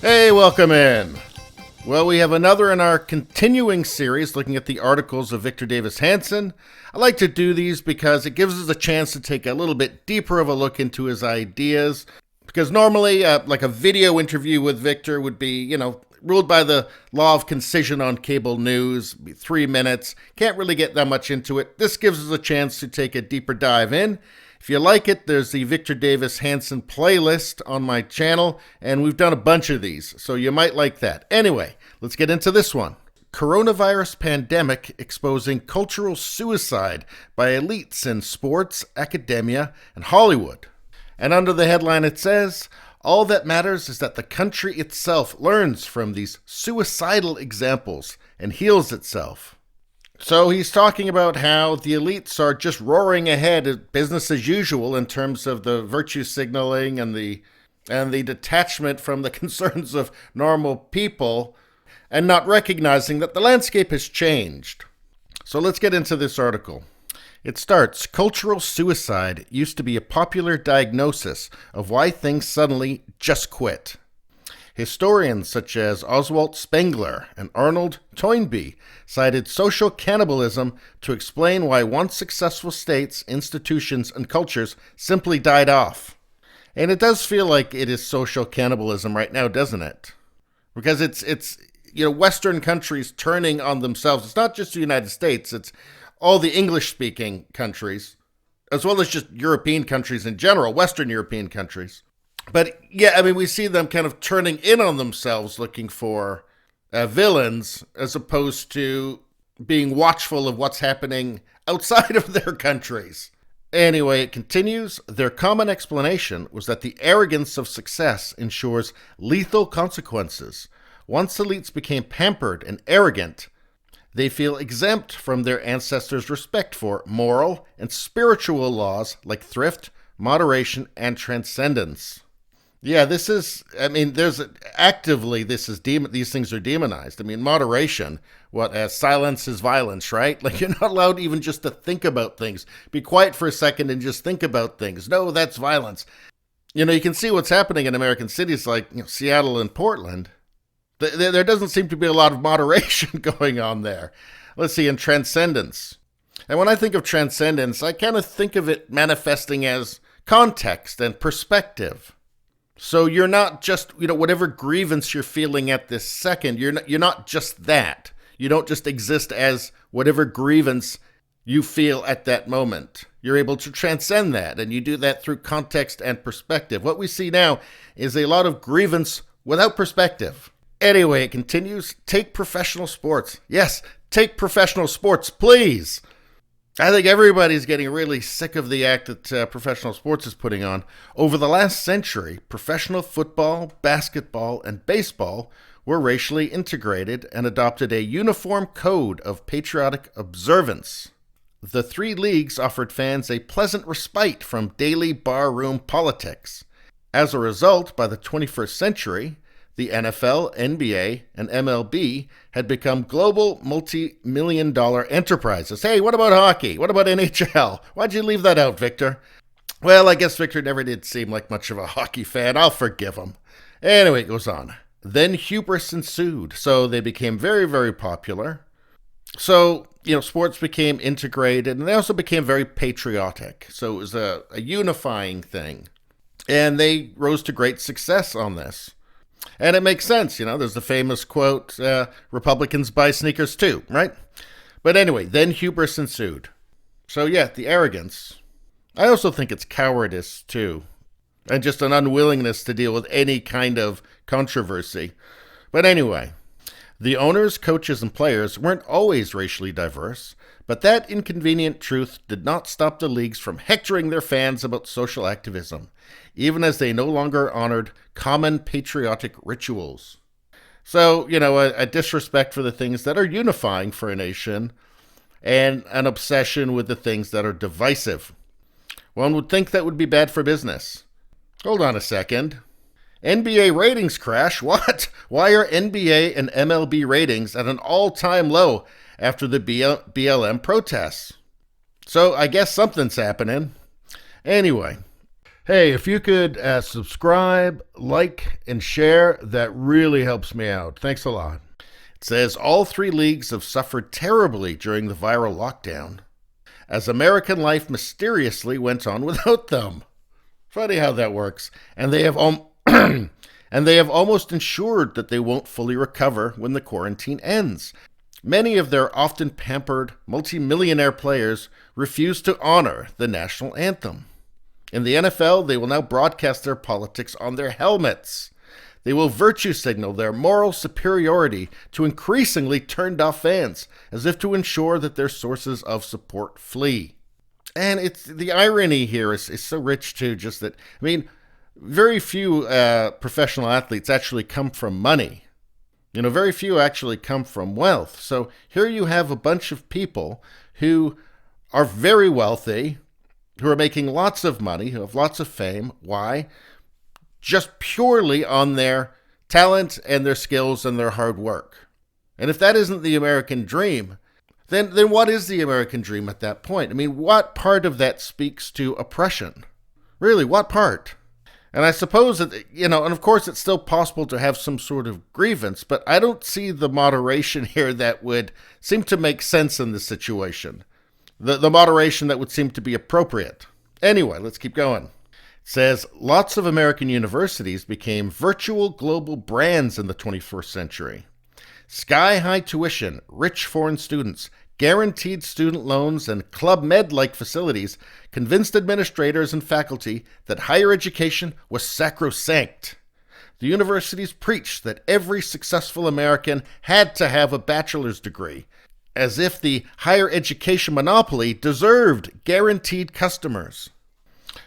Hey, welcome in. Well, we have another in our continuing series looking at the articles of Victor Davis Hanson. I like to do these because it gives us a chance to take a little bit deeper of a look into his ideas. Because normally, like a video interview with Victor would be, ruled by the law of concision on cable news, 3 minutes. Can't really get that much into it. This gives us a chance to take a deeper dive in. If you like it, there's the Victor Davis Hanson playlist on my channel, and we've done a bunch of these, so you might like that. Anyway, let's get into this one. Coronavirus pandemic exposing cultural suicide by elites in sports, academia, and Hollywood. And under the headline it says, all that matters is that the country itself learns from these suicidal examples and heals itself. So he's talking about how the elites are just roaring ahead at business as usual in terms of the virtue signaling and the detachment from the concerns of normal people, and not recognizing that the landscape has changed. So let's get into this article. It starts, cultural suicide used to be a popular diagnosis of why things suddenly just quit. Historians such as Oswald Spengler and Arnold Toynbee cited social cannibalism to explain why once successful states, institutions, and cultures simply died off. And it does feel like it is social cannibalism right now, doesn't it? Because it's Western countries turning on themselves. It's not just the United States, it's all the English-speaking countries, as well as just European countries in general, Western European countries. But yeah, we see them kind of turning in on themselves, looking for villains, as opposed to being watchful of what's happening outside of their countries. Anyway, it continues. Their common explanation was that the arrogance of success ensures lethal consequences. Once elites became pampered and arrogant, they feel exempt from their ancestors' respect for moral and spiritual laws like thrift, moderation, and transcendence. Yeah, this is, these things are demonized. Moderation, silence is violence, right? Like, you're not allowed even just to think about things. Be quiet for a second and just think about things. No, that's violence. You can see what's happening in American cities like Seattle and Portland. There doesn't seem to be a lot of moderation going on there. Let's see, in transcendence. And when I think of transcendence, I kind of think of it manifesting as context and perspective. So you're not just, whatever grievance you're feeling at this second, you're not just that. You don't just exist as whatever grievance you feel at that moment. You're able to transcend that, and you do that through context and perspective. What we see now is a lot of grievance without perspective. Anyway, it continues. Take professional sports. Yes, take professional sports, please. I think everybody's getting really sick of the act that professional sports is putting on. Over the last century, professional football, basketball, and baseball were racially integrated and adopted a uniform code of patriotic observance. The three leagues offered fans a pleasant respite from daily barroom politics. As a result, by the 21st century, the NFL, NBA, and MLB had become global multi-million-dollar enterprises. Hey, what about hockey? What about NHL? Why'd you leave that out, Victor? Well, I guess Victor never did seem like much of a hockey fan. I'll forgive him. Anyway, it goes on. Then hubris ensued, so they became very, very popular. So, sports became integrated, and they also became very patriotic. So it was a unifying thing. And they rose to great success on this. And it makes sense, there's the famous quote, Republicans buy sneakers too, right? But anyway, then hubris ensued. So yeah, the arrogance. I also think it's cowardice too. And just an unwillingness to deal with any kind of controversy. But anyway, the owners, coaches, and players weren't always racially diverse, but that inconvenient truth did not stop the leagues from hectoring their fans about social activism, even as they no longer honored common patriotic rituals. So, a disrespect for the things that are unifying for a nation and an obsession with the things that are divisive. One would think that would be bad for business. Hold on a second. NBA ratings crash? What? Why are NBA and MLB ratings at an all-time low after the BLM protests? So I guess something's happening. Anyway, Hey, if you could subscribe, like, and share, that really helps me out. Thanks a lot. It says all three leagues have suffered terribly during the viral lockdown, as American life mysteriously went on without them. Funny how that works. And they have and they have almost ensured that they won't fully recover when the quarantine ends. Many of their often pampered multimillionaire players refuse to honor the national anthem. In the NFL, they will now broadcast their politics on their helmets. They will virtue signal their moral superiority to increasingly turned off fans, as if to ensure that their sources of support flee. And it's the irony here is so rich too, just that, I mean, very few professional athletes actually come from money. Very few actually come from wealth. So here you have a bunch of people who are very wealthy, who are making lots of money, who have lots of fame. Why? Just purely on their talent and their skills and their hard work. And if that isn't the American dream, then what is the American dream at that point? I mean, what part of that speaks to oppression? Really, what part? And I suppose that, and of course it's still possible to have some sort of grievance, but I don't see the moderation here that would seem to make sense in this situation. The moderation that would seem to be appropriate. Anyway, let's keep going. It says, lots of American universities became virtual global brands in the 21st century. Sky-high tuition, rich foreign students, guaranteed student loans, and Club Med-like facilities convinced administrators and faculty that higher education was sacrosanct. The universities preached that every successful American had to have a bachelor's degree, as if the higher education monopoly deserved guaranteed customers.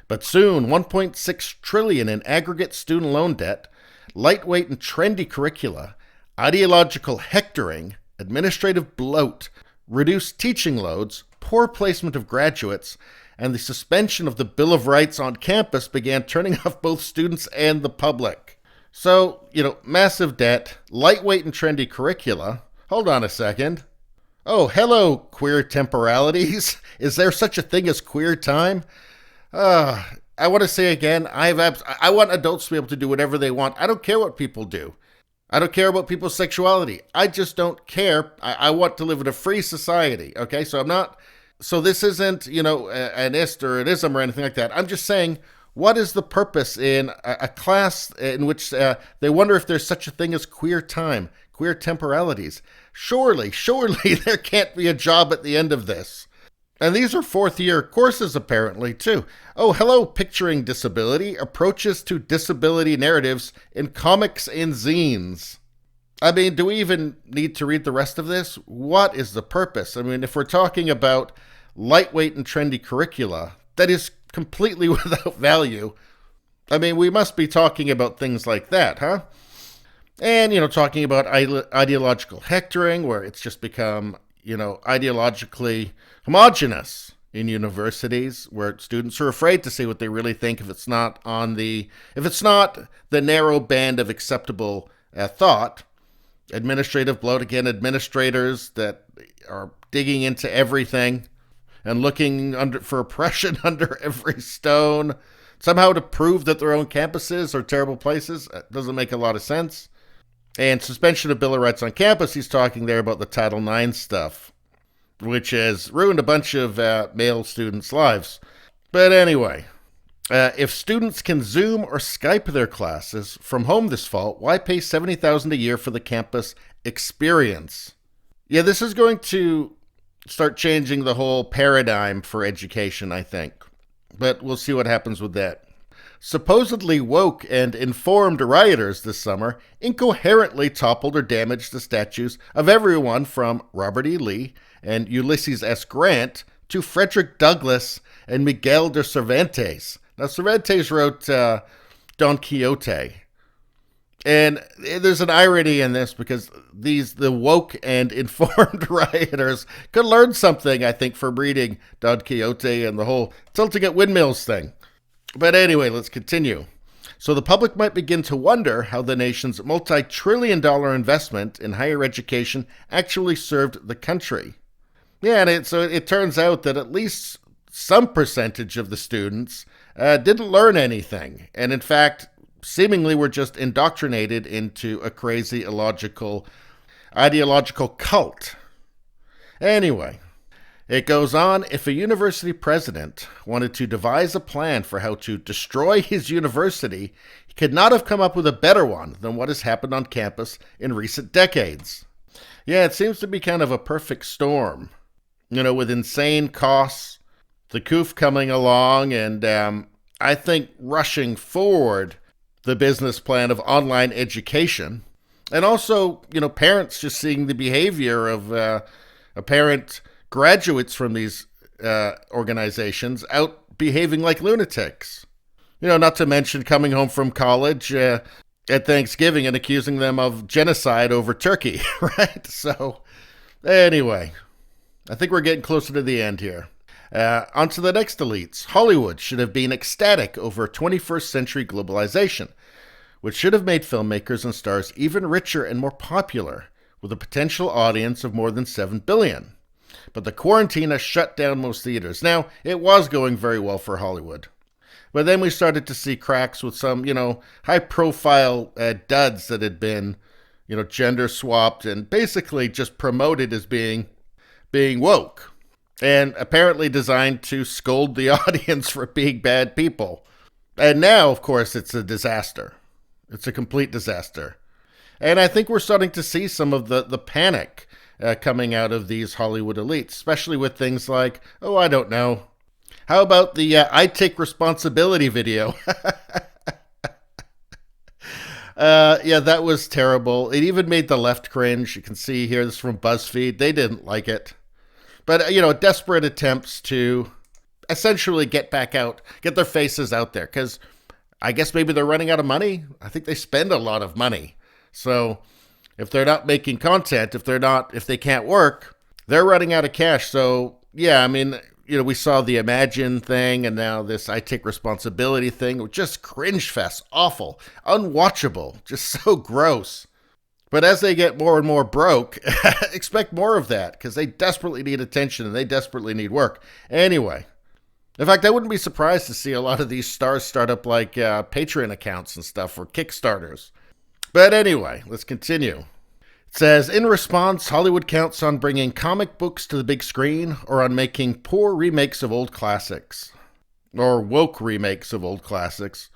But soon, $1.6 trillion in aggregate student loan debt, lightweight and trendy curricula, ideological hectoring, administrative bloat, reduced teaching loads, poor placement of graduates, and the suspension of the Bill of Rights on campus began turning off both students and the public. So, massive debt, lightweight and trendy curricula. Hold on a second. Oh, hello, queer temporalities. Is there such a thing as queer time? I want to say again, I want adults to be able to do whatever they want. I don't care what people do. I don't care about people's sexuality. I just don't care. I want to live in a free society, okay? So this isn't, an ist or an ism or anything like that. I'm just saying, what is the purpose in a class in which they wonder if there's such a thing as queer time, queer temporalities? Surely there can't be a job at the end of this. And these are fourth-year courses, apparently, too. Oh, hello, picturing disability, approaches to disability narratives in comics and zines. I mean, do we even need to read the rest of this? What is the purpose? I mean, if we're talking about lightweight and trendy curricula, that is completely without value. I mean, we must be talking about things like that, huh? And, talking about ideological hectoring, where it's just become, ideologically homogenous in universities, where students are afraid to say what they really think if it's not the narrow band of acceptable thought. Administrative bloat, again, administrators that are digging into everything and looking for oppression under every stone, somehow to prove that their own campuses are terrible places. It doesn't make a lot of sense. And suspension of Bill of Rights on campus, he's talking there about the Title IX stuff, which has ruined a bunch of male students' lives. But anyway, if students can Zoom or Skype their classes from home this fall, why pay $70,000 a year for the campus experience? Yeah, this is going to start changing the whole paradigm for education, I think. But we'll see what happens with that. Supposedly woke and informed rioters this summer incoherently toppled or damaged the statues of everyone from Robert E. Lee and Ulysses S. Grant to Frederick Douglass and Miguel de Cervantes. Now, Cervantes wrote Don Quixote. And there's an irony in this because the woke and informed rioters could learn something, I think, from reading Don Quixote and the whole tilting at windmills thing. But anyway, let's continue. So the public might begin to wonder how the nation's multi-trillion-dollar investment in higher education actually served the country. Yeah, and so it turns out that at least some percentage of the students didn't learn anything. And in fact, seemingly were just indoctrinated into a crazy ideological cult. Anyway, it goes on, if a university president wanted to devise a plan for how to destroy his university, he could not have come up with a better one than what has happened on campus in recent decades. Yeah, it seems to be kind of a perfect storm, with insane costs, the COOF coming along, and I think rushing forward the business plan of online education, and also, parents just seeing the behavior of apparent graduates from these organizations out behaving like lunatics. Not to mention coming home from college at Thanksgiving and accusing them of genocide over Turkey, right? So, anyway, I think we're getting closer to the end here. On to the next elites. Hollywood should have been ecstatic over 21st century globalization, which should have made filmmakers and stars even richer and more popular, with a potential audience of more than 7 billion. But the quarantine has shut down most theaters. Now, it was going very well for Hollywood. But then we started to see cracks with some, high-profile duds that had been, gender swapped and basically just promoted as being woke. And apparently designed to scold the audience for being bad people. And now, of course, it's a disaster. It's a complete disaster. And I think we're starting to see some of the panic coming out of these Hollywood elites, especially with things like, I don't know. How about the I Take Responsibility video? That was terrible. It even made the left cringe. You can see here, this is from BuzzFeed. They didn't like it. But, desperate attempts to essentially get back out, get their faces out there. Because I guess maybe they're running out of money. I think they spend a lot of money. So if they're not making content, if they can't work, they're running out of cash. So, yeah, we saw the Imagine thing and now this I Take Responsibility thing. Just cringe fest. Awful. Unwatchable. Just so gross. But as they get more and more broke, expect more of that because they desperately need attention and they desperately need work. Anyway, in fact, I wouldn't be surprised to see a lot of these stars start up like Patreon accounts and stuff or Kickstarters. But anyway, let's continue. It says, in response, Hollywood counts on bringing comic books to the big screen or on making poor remakes of old classics. Or woke remakes of old classics.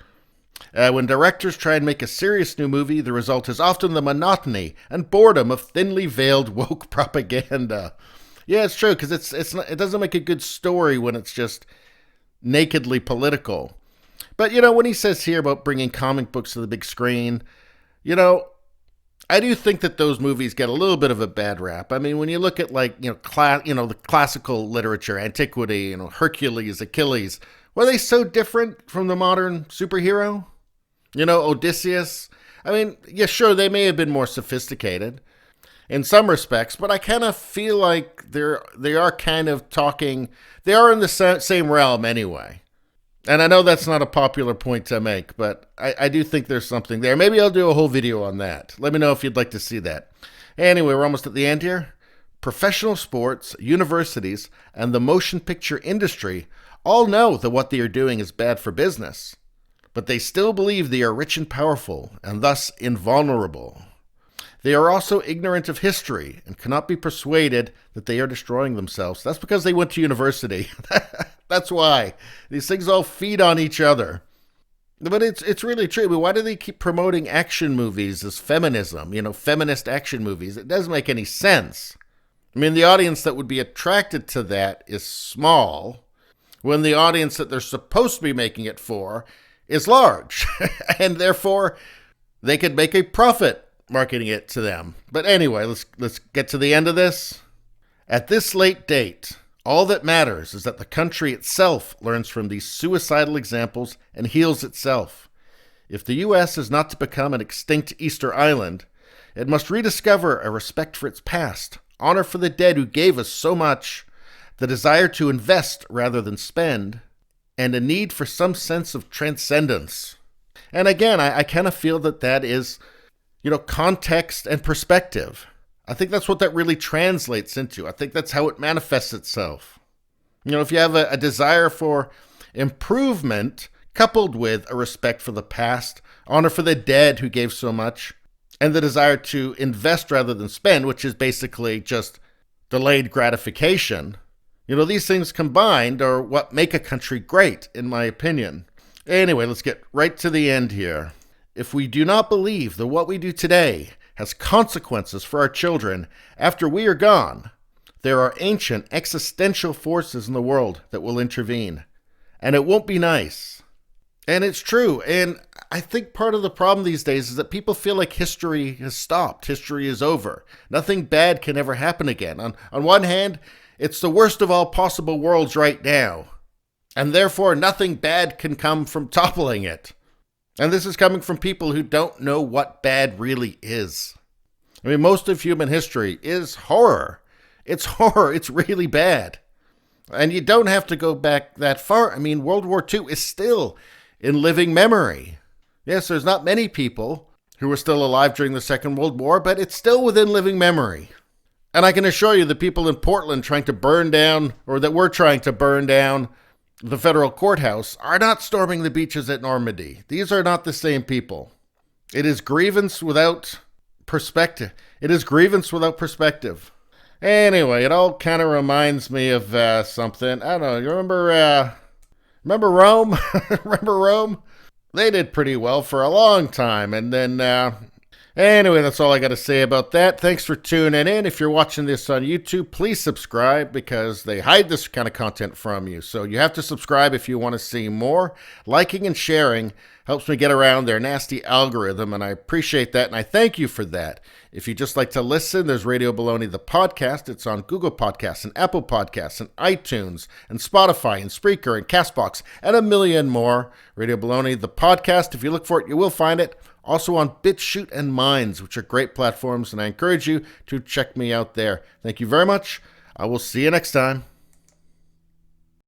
When directors try and make a serious new movie, the result is often the monotony and boredom of thinly veiled woke propaganda. Yeah, it's true, because it doesn't make a good story when it's just nakedly political. But, when he says here about bringing comic books to the big screen, I do think that those movies get a little bit of a bad rap. When you look at the classical literature, antiquity, Hercules, Achilles, were they so different from the modern superhero? Odysseus. Yeah, sure, they may have been more sophisticated in some respects, but I kind of feel like they are kind of talking. They are in the same realm anyway. And I know that's not a popular point to make, but I do think there's something there. Maybe I'll do a whole video on that. Let me know if you'd like to see that. Anyway, we're almost at the end here. Professional sports, universities, and the motion picture industry all know that what they are doing is bad for business, but they still believe they are rich and powerful, and thus invulnerable. They are also ignorant of history and cannot be persuaded that they are destroying themselves. That's because they went to university. That's why. These things all feed on each other. But it's really true. Why do they keep promoting action movies as feminism? Feminist action movies. It doesn't make any sense. The audience that would be attracted to that is small, when the audience that they're supposed to be making it for is large. And therefore, they could make a profit marketing it to them. But anyway, let's get to the end of this. At this late date, all that matters is that the country itself learns from these suicidal examples and heals itself. If the U.S. is not to become an extinct Easter Island, it must rediscover a respect for its past, honor for the dead who gave us so much, the desire to invest rather than spend, and a need for some sense of transcendence. And again, I kind of feel that is, context and perspective. I think that's what that really translates into. I think that's how it manifests itself. If you have a desire for improvement coupled with a respect for the past, honor for the dead who gave so much, and the desire to invest rather than spend, which is basically just delayed gratification. These things combined are what make a country great, in my opinion. Anyway, let's get right to the end here. If we do not believe that what we do today has consequences for our children after we are gone, there are ancient existential forces in the world that will intervene. And it won't be nice. And it's true. And I think part of the problem these days is that people feel like history has stopped. History is over. Nothing bad can ever happen again. On one hand, it's the worst of all possible worlds right now. And therefore, nothing bad can come from toppling it. And this is coming from people who don't know what bad really is. Most of human history is horror. It's horror. It's really bad. And you don't have to go back that far. World War II is still in living memory. Yes, there's not many people who were still alive during the Second World War, but it's still within living memory. And I can assure you the people in Portland trying to burn down, or that were trying to burn down, the federal courthouse are not storming the beaches at Normandy. These are not the same people. It is grievance without perspective. Anyway, it all kind of reminds me of something. I don't know. You remember Rome? Remember Rome? They did pretty well for a long time. And then, anyway, that's all I got to say about that. Thanks for tuning in. If you're watching this on YouTube, please subscribe because they hide this kind of content from you. So you have to subscribe if you want to see more. Liking and sharing helps me get around their nasty algorithm, and I appreciate that, and I thank you for that. If you just like to listen, there's Radio Baloney, the podcast. It's on Google Podcasts and Apple Podcasts and iTunes and Spotify and Spreaker and CastBox and a million more. Radio Baloney, the podcast. If you look for it, you will find it. Also on BitChute and Minds, which are great platforms, and I encourage you to check me out there. Thank you very much. I will see you next time.